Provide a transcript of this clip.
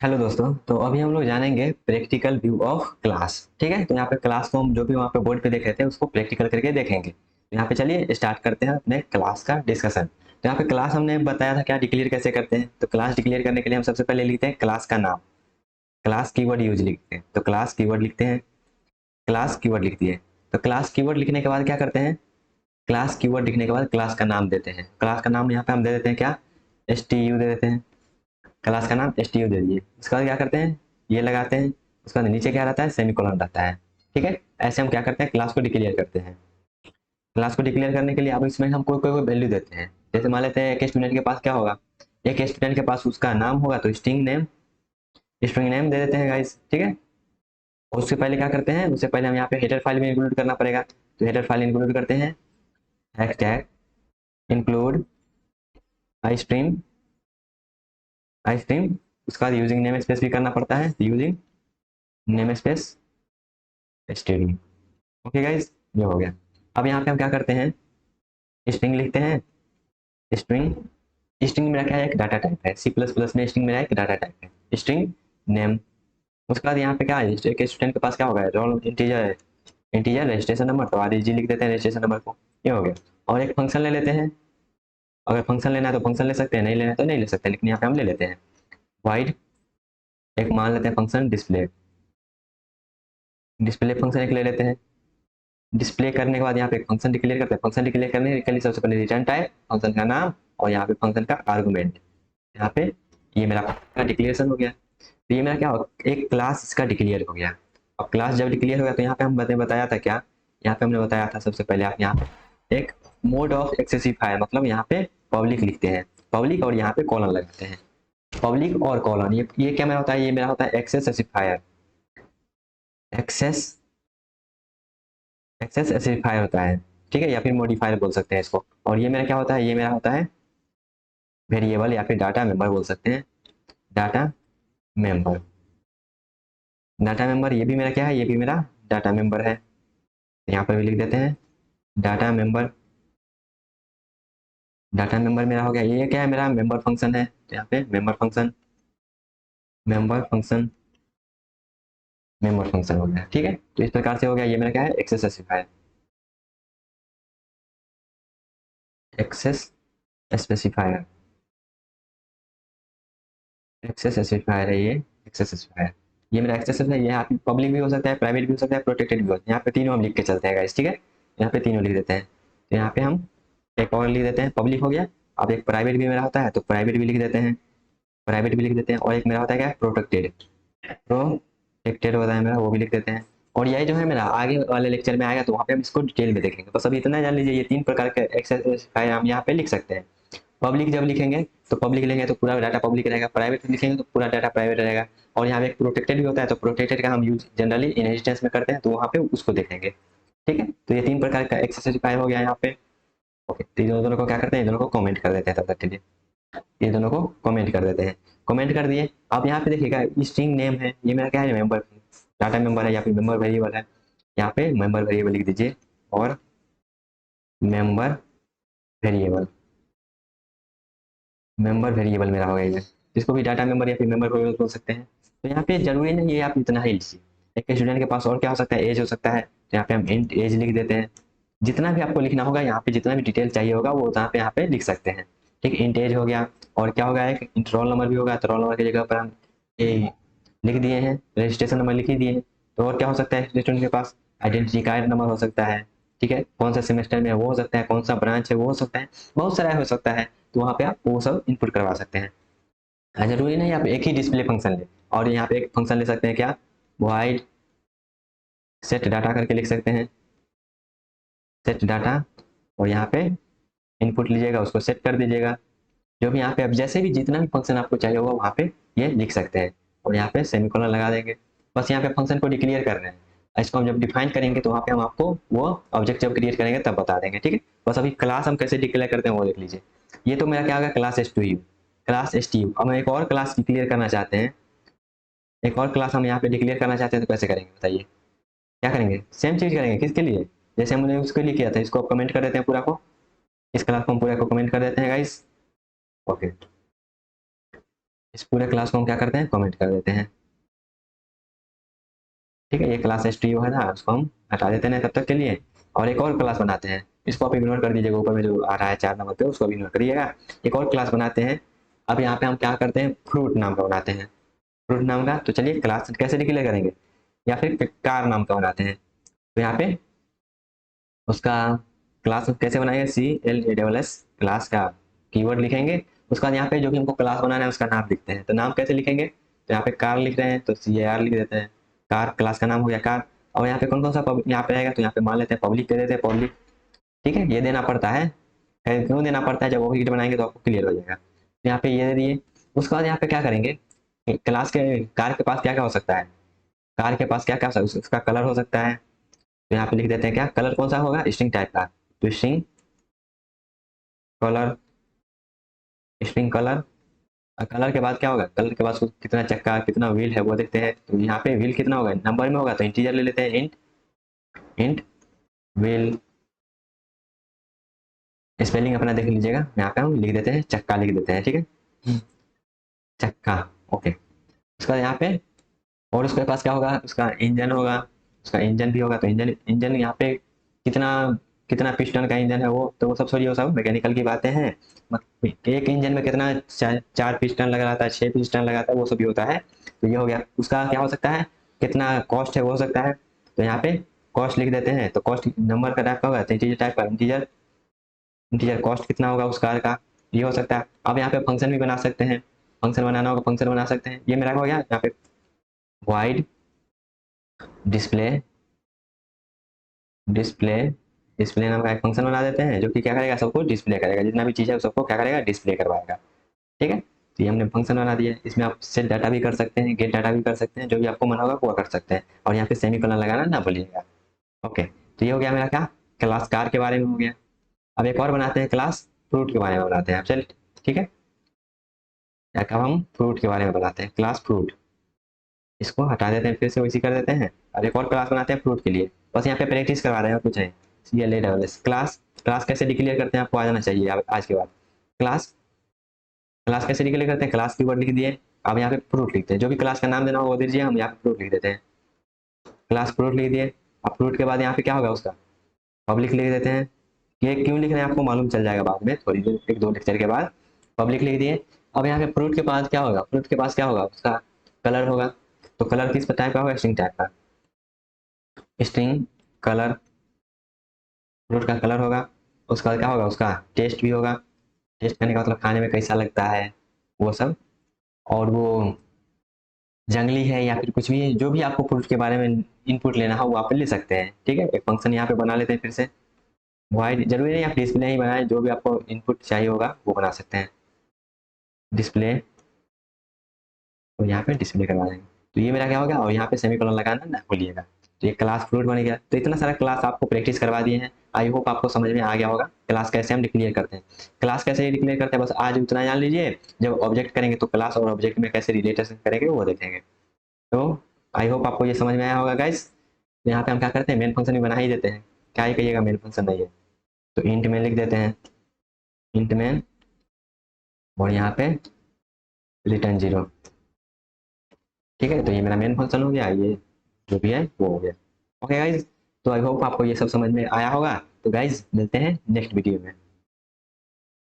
Hello दोस्तों, तो अभी हम लोग जानेंगे प्रैक्टिकल व्यू ऑफ क्लास। ठीक है, तो यहाँ पे क्लास को हम जो भी वहाँ पे बोर्ड पे देख रहे थे उसको प्रैक्टिकल करके देखेंगे। तो यहाँ पे चलिए स्टार्ट करते हैं अपने क्लास का डिस्कशन। तो यहाँ पे क्लास हमने बताया था क्या डिक्लेयर कैसे करते हैं। तो क्लास डिक्लेयर करने के लिए हम सबसे पहले लिखते हैं क्लास का नाम। क्लास कीवर्ड यूज लिखते हैं, तो क्लास कीवर्ड लिखते हैं। क्लास कीवर्ड लिख दिए। तो क्लास कीवर्ड लिखने के बाद क्या करते हैं, क्लास कीवर्ड लिखने के बाद क्लास का नाम देते हैं। क्लास का नाम यहाँ पे हम दे देते हैं क्या, STU दे देते हैं। क्लास का नाम STU दे दिए, उसके बाद क्या करते हैं, ये लगाते हैं। उसके बाद नीचे क्या रहता है, सेमीकोलन रहता है। ठीक है, ऐसे हम क्या करते हैं, क्लास को डिक्लेयर करते हैं। क्लास को डिक्लेयर करने के लिए अब इसमें हम कोई कोई वैल्यू देते हैं। जैसे मान लेते हैं एक स्टूडेंट के पास क्या होगा, एक स्टूडेंट के पास उसका नाम होगा तो स्ट्रिंग नेम दे देते हैं गाइस। ठीक है, और उससे पहले क्या करते हैं, उससे पहले हम यहाँ पे हेडर फाइल में इंक्लूड करना पड़ेगा। तो हेडर फाइल इंक्लूड करते हैं, hashtag include I stream I stream. उसके बाद यूजिंग नेम स्पेस भी करना पड़ता है, using name space study. Okay guys, ये हो गया। अब यहाँ पे हम क्या करते हैं, स्ट्रिंग लिखते हैं। स्ट्रिंग स्ट्रिंग मेरा क्या है, एक डाटा टाइप है। C++ में स्ट्रिंग मेरा एक डाटा टाइप है, स्ट्रिंग नेम। उसके बाद यहाँ पे क्या है, एक स्टूडेंट के पास क्या होगा, रोल इंटीजर है, इंटीजर रजिस्ट्रेशन नंबर, तो REG लिख देते हैं रजिस्ट्रेशन नंबर को। ये हो गया। और एक फंक्शन ले लेते हैं। अगर फंक्शन लेना है तो फंक्शन ले सकते हैं, नहीं लेना है तो नहीं ले सकते, लेकिन यहाँ पे हम ले लेते हैं वाइड। एक मान लेते हैं फंक्शन डिस्प्ले। डिस्प्ले फंक्शन एक ले लेते हैं। डिस्प्ले करने के बाद यहाँ पे फंक्शन डिक्लेयर करते हैं। फंक्शन डिक्लेयर करने के लिए सबसे पहले रिटर्न टाइप, फंक्शन का नाम, और यहाँ पे फंक्शन का आर्गुमेंट। यहाँ पे ये मेरा डिक्लेरेशन हो गया। तो ये मेरा क्या हो, एक क्लास इसका डिक्लेयर हो गया। अब क्लास जब डिक्लेयर हो गया तो यहाँ पे हम बताया था क्या, यहाँ पे हमने बताया था सबसे पहले आप यहाँ पे एक मोड ऑफ एक्सेसिफायर, मतलब यहाँ पे पब्लिक लिखते हैं, पब्लिक, और यहाँ पे कॉलन लगाते हैं। पब्लिक और कॉलन, ये क्या मेरा होता है, ये मेरा होता है access specifier. Access access specifier होता है। ठीक है, या फिर मॉडिफायर बोल सकते हैं इसको। और ये मेरा क्या होता है, ये मेरा होता है वेरिएबल या फिर डाटा मेंबर बोल सकते हैं। डाटा मेंबर, डाटा मेंबर ये भी मेरा क्या है, ये भी मेरा डाटा मेंबर है। यहाँ पर भी लिख देते हैं डाटा मेंबर। डाटा मेंबर मेरा हो गया। ये क्या है, मेरा मेंबर फंक्शन है। तो यहाँ पे member function, member function, member function हो गया। ठीक है, तो इस प्रकार से हो गया। ये मेरा क्या है, access specifier. Access specifier, access specifier है ये। एक्सेस स्पेसिफायर, ये मेरा एक्सेस है। ये यहाँ पब्लिक भी हो सकता है, प्राइवेट भी हो सकता है, प्रोटेक्टेड भी हो सकता है। यहाँ पे तीनों हम लिख के चलते हैं गाइस। ठीक है, यहाँ पे तीनों लिख देते हैं। तो यहाँ पे हम एक और लिख देते हैं, पब्लिक हो गया। अब एक प्राइवेट भी मेरा होता है, तो प्राइवेट भी लिख देते हैं, प्राइवेट भी लिख देते हैं। और एक मेरा होता है क्या, प्रोटेक्टेड, प्रोटेक्टेड होता है मेरा, वो भी लिख देते हैं। और यही जो है मेरा आगे वाले लेक्चर में आएगा, तो वहाँ पे हम इसको डिटेल में देखेंगे। बस अभी इतना जान लीजिए, ये तीन प्रकार के एक्सेस फाइल हम यहाँ पे लिख सकते हैं। पब्लिक जब लिखेंगे तो पब्लिक लेंगे तो पूरा डाटा पब्लिक रहेगा, प्राइवेट लिखेंगे तो पूरा डाटा प्राइवेट रहेगा। और यहाँ पे एक प्रोटेक्टेड भी होता है, तो प्रोटेक्टेड का हम यूज जनरली इनहेरिटेंस में करते हैं, तो वहाँ पे उसको देखेंगे। ठीक है, तो ये तीन प्रकार का एक्सेस फाइल हो गया यहाँ पे। ओके, तो ये दोनों को क्या करते हैं, दोनों को कमेंट कर देते हैं तब तक के लिए। ये दोनों को कमेंट कर देते हैं। कमेंट कर दिए। अब यहाँ पे देखिएगा स्ट्रिंग नेम है, ये मेरा क्या है, मेंबर डाटा मेंबर है या फिर मेंबर वेरिएबल है। यहाँ पे मेंबर वेरिएबल लिख दीजिए, और मेंबर वेरिएबल, मेंबर वेरिएबल मेरा हो गया ये, जिसको भी डाटा मेंबर या फिर मेंबर वेरिएबल बोल सकते हैं। तो यहाँ पे जरूरी नहीं है आप इतना ही लिखिए। एक स्टूडेंट के पास और क्या हो सकता है, एज हो सकता है, तो यहाँ पे हम इंट एज लिख देते हैं। जितना भी आपको लिखना होगा यहाँ पे, जितना भी डिटेल चाहिए होगा वो यहाँ पे लिख सकते हैं। ठीक, इंट एज हो गया। और क्या होगा, एक इंट रोल नंबर भी होगा, तो रोल नंबर की जगह पर हम ए लिख दिए हैं, रजिस्ट्रेशन नंबर लिख ही दिए हैं। तो और क्या हो सकता है स्टूडेंट के पास, आइडेंटिटी कार्ड नंबर हो सकता है। ठीक है, कौन सा सेमेस्टर में है वो हो सकता है, कौन सा ब्रांच है वो हो सकता है, बहुत सारा हो सकता है। तो वहाँ पे आप वो सब इनपुट करवा सकते हैं। जरूरी नहीं आप एक ही डिस्प्ले फंक्शन ले। और यहाँ पे एक फंक्शन ले सकते हैं क्या, वाइड सेट डाटा करके लिख सकते हैं, सेट डाटा। और यहाँ पे इनपुट लीजिएगा, उसको सेट कर दीजिएगा। जो भी यहाँ पे अब जैसे भी जितना भी फंक्शन आपको चाहिए होगा वहाँ पे ये लिख सकते हैं। और यहाँ पे सेमीकोलन लगा देंगे। बस यहाँ पे फंक्शन को डिक्लेयर कर रहे हैं। इसको हम जब डिफाइन करेंगे तो वहाँ पे हम आपको वो ऑब्जेक्ट जब क्रिएट करेंगे तब बता देंगे। ठीक है, बस अभी क्लास हम कैसे डिक्लेयर करते हैं वो देख लीजिए। ये तो मेरा क्या होगा, क्लास STU, क्लास STU। अब हम एक और क्लास डिक्लेयर करना चाहते हैं, एक और क्लास हम यहाँ पे डिक्लेयर करना चाहते हैं, तो कैसे करेंगे बताइए। क्या करेंगे, सेम चीज करेंगे, किसके लिए, जैसे हमने उसके लिए किया था। इसको कमेंट कर देते हैं पूरा को, इस क्लास को हम पूरा को कमेंट कर देते हैं गाइस। ओके, इस पूरे क्लास को हम क्या करते हैं, कमेंट कर देते हैं। ठीक है, ये क्लास एसटीयू है ना, उसको हम हटा देते हैं तब तक के लिए, और एक और क्लास बनाते हैं। इसको आप इग्नोर कर दीजिएगा, ऊपर में जो आ रहा है 4 नंबर पे उसको भी इग्नोर करिएगा। एक और क्लास बनाते हैं। अब यहाँ पे हम क्या करते हैं, फ्रूट नाम का बनाते हैं। फ्रूट नाम का, तो चलिए क्लास कैसे डिक्लेयर करेंगे, या फिर कार नाम का बनाते हैं। तो यहाँ पे उसका क्लास कैसे बनाएंगे, CLASS क्लास का कीवर्ड लिखेंगे। उसका यहाँ पे जो भी हमको क्लास बनाना है उसका नाम लिखते हैं। तो नाम कैसे लिखेंगे, तो यहाँ पे कार लिख रहे हैं तो CAR लिख देते हैं, कार क्लास का नाम हो गया कार। और यहाँ पे कौन कौन सा यहाँ पे आएगा, तो यहाँ पे मान लेते हैं पब्लिक दे देते हैं, पब्लिक। ठीक है, ये देना पड़ता है। क्यों देना पड़ता है, जब ऑब्जेक्ट बनाएंगे तो आपको क्लियर हो जाएगा। तो यहाँ पे ये दे दिए। उसके बाद यहाँ पे क्या करेंगे, क्लास के कार के पास क्या क्या हो सकता है, कार के पास क्या क्या उसका कलर हो सकता है। तो यहाँ पे लिख देते हैं क्या, कलर कौन सा होगा, स्ट्रिंग टाइप का। तो string colour, string colour. Colour के बाद क्या होगा, कलर के बाद कितना चक्का कितना व्हील है वो देखते हैं। तो यहाँ पे व्हील कितना होगा, नंबर में होगा तो इंटीजर ले लेते हैं, इंट इंट व्हील। स्पेलिंग अपना देख लीजिएगा, यहाँ पे हम लिख देते हैं चक्का लिख देते हैं। ठीक है, चक्का। ओके, उसका यहाँ पे, और उसके पास क्या होगा, उसका इंजन होगा, उसका इंजन भी होगा। तो इंजन इंजन यहाँ पे कितना कितना पिस्टन का इंजन है वो, तो वो सब छोड़िए, वो सब मैकेनिकल की बातें हैं। एक इंजन में कितना 4 पिस्टन लगा रहता है, 6 पिस्टन लगाता है, वो सब भी होता है। तो ये हो गया। उसका क्या हो सकता है, कितना कॉस्ट है वो हो सकता है। तो यहाँ पे कॉस्ट लिख देते हैं। तो कॉस्ट नंबर का टाइप का होगा, तो इंटीजर टाइप का, इंटीजर इंटीजर कॉस्ट कितना होगा उस कार का, ये हो सकता है। अब यहाँ पे फंक्शन भी बना सकते हैं, फंक्शन बनाना होगा फंक्शन बना सकते हैं। ये मेरा हो गया यहाँ पे वाइड डिस्प्ले, डिस्प्ले डिस्प्ले नाम का एक फंक्शन बना देते हैं, जो कि क्या करेगा, सबको डिस्प्ले करेगा, जितना भी चीज़ है सबको क्या करेगा, डिस्प्ले करवाएगा। ठीक है, तो ये हमने फंक्शन बना दिया। इसमें आप सेट डाटा भी कर सकते हैं, गेट डाटा भी कर सकते हैं, जो भी आपको मन होगा वो कर सकते हैं। और यहाँ पे सेमी कॉलन लगाना ना भूलिएगा। ओके, तो ये हो गया मेरा क्या, क्लास कार के बारे में हो गया। अब एक और बनाते हैं, क्लास फ्रूट के बारे में बनाते हैं। चल ठीक है, अब हम फ्रूट के बारे में बनाते हैं, क्लास फ्रूट। इसको हटा देते हैं, फिर से वैसी कर देते हैं। अब एक और क्लास बनाते हैं फ्रूट के लिए। बस यहाँ पे प्रैक्टिस करवा रहे हैं, कुछ है। CLASS क्लास, क्लास कैसे डिक्लेयर करते हैं आपको आ जाना चाहिए आज के बाद। क्लास, क्लास कैसे डिक्लेयर करते हैं, क्लास कीवर्ड लिख दिए। अब यहाँ पे फ्रूट लिखते हैं, जो भी क्लास का नाम देना होगा वो दीजिए, हम यहाँ पे फ्रूट लिख देते हैं, क्लास फ्रूट लिख दिए। अब फ्रूट के बाद यहाँ पे क्या होगा, उसका पब्लिक लिख देते हैं। ये क्यों लिख रहे हैं आपको मालूम चल जाएगा बाद में, थोड़ी देर 1-2 लेक्चर के बाद। पब्लिक लिख दिए। अब यहाँ पे फ्रूट के पास क्या होगा, फ्रूट के पास क्या होगा, उसका कलर होगा। तो कलर किस टाइप का होगा, स्ट्रिंग टाइप का, स्ट्रिंग कलर, फ्रूट का कलर होगा। उसका क्या होगा, उसका टेस्ट भी होगा, टेस्ट करने का मतलब खाने में कैसा लगता है वो सब। और वो जंगली है या फिर कुछ भी, जो भी आपको फ्रूट के बारे में इनपुट लेना हो वो आप ले सकते हैं। ठीक है, एक फंक्शन यहाँ पे बना लेते हैं फिर से। वाइड जरूरी नहीं आप डिस्प्ले ही बनाए, जो भी आपको इनपुट चाहिए होगा वो बना सकते हैं। डिस्प्ले, तो यहाँ पे डिस्प्ले करवा देंगे। तो ये मेरा क्या होगा, और यहाँ पे सेमीकोलन लगाना ना भूलिएगा। तो ये क्लास फ्रूट बन गया। तो इतना सारा क्लास आपको प्रैक्टिस करवा दिए हैं। आई होप आपको समझ में आ गया होगा क्लास कैसे हम डिक्लेयर करते हैं। क्लास कैसे डिक्लेयर करते हैं बस आज उतना जान लीजिए। जब ऑब्जेक्ट करेंगे तो क्लास और ऑब्जेक्ट में कैसे रिलेशन करेंगे वो देखेंगे। तो आई होप आपको ये समझ में आया होगा गाइस। यहाँ पे हम क्या करते हैं, मेन फंक्शन भी बना ही देते हैं। क्या ही कहिएगा, मेन फंक्शन नहीं है तो इंट में लिख देते हैं, इंट में, और यहाँ पे रिटर्न 0। ठीक है, तो ये मेरा मेन फंक्शन हो गया, ये जो भी है वो हो गया। ओके गाइज, तो आई होप आपको ये सब समझ में आया होगा। तो गाइज मिलते हैं नेक्स्ट वीडियो में।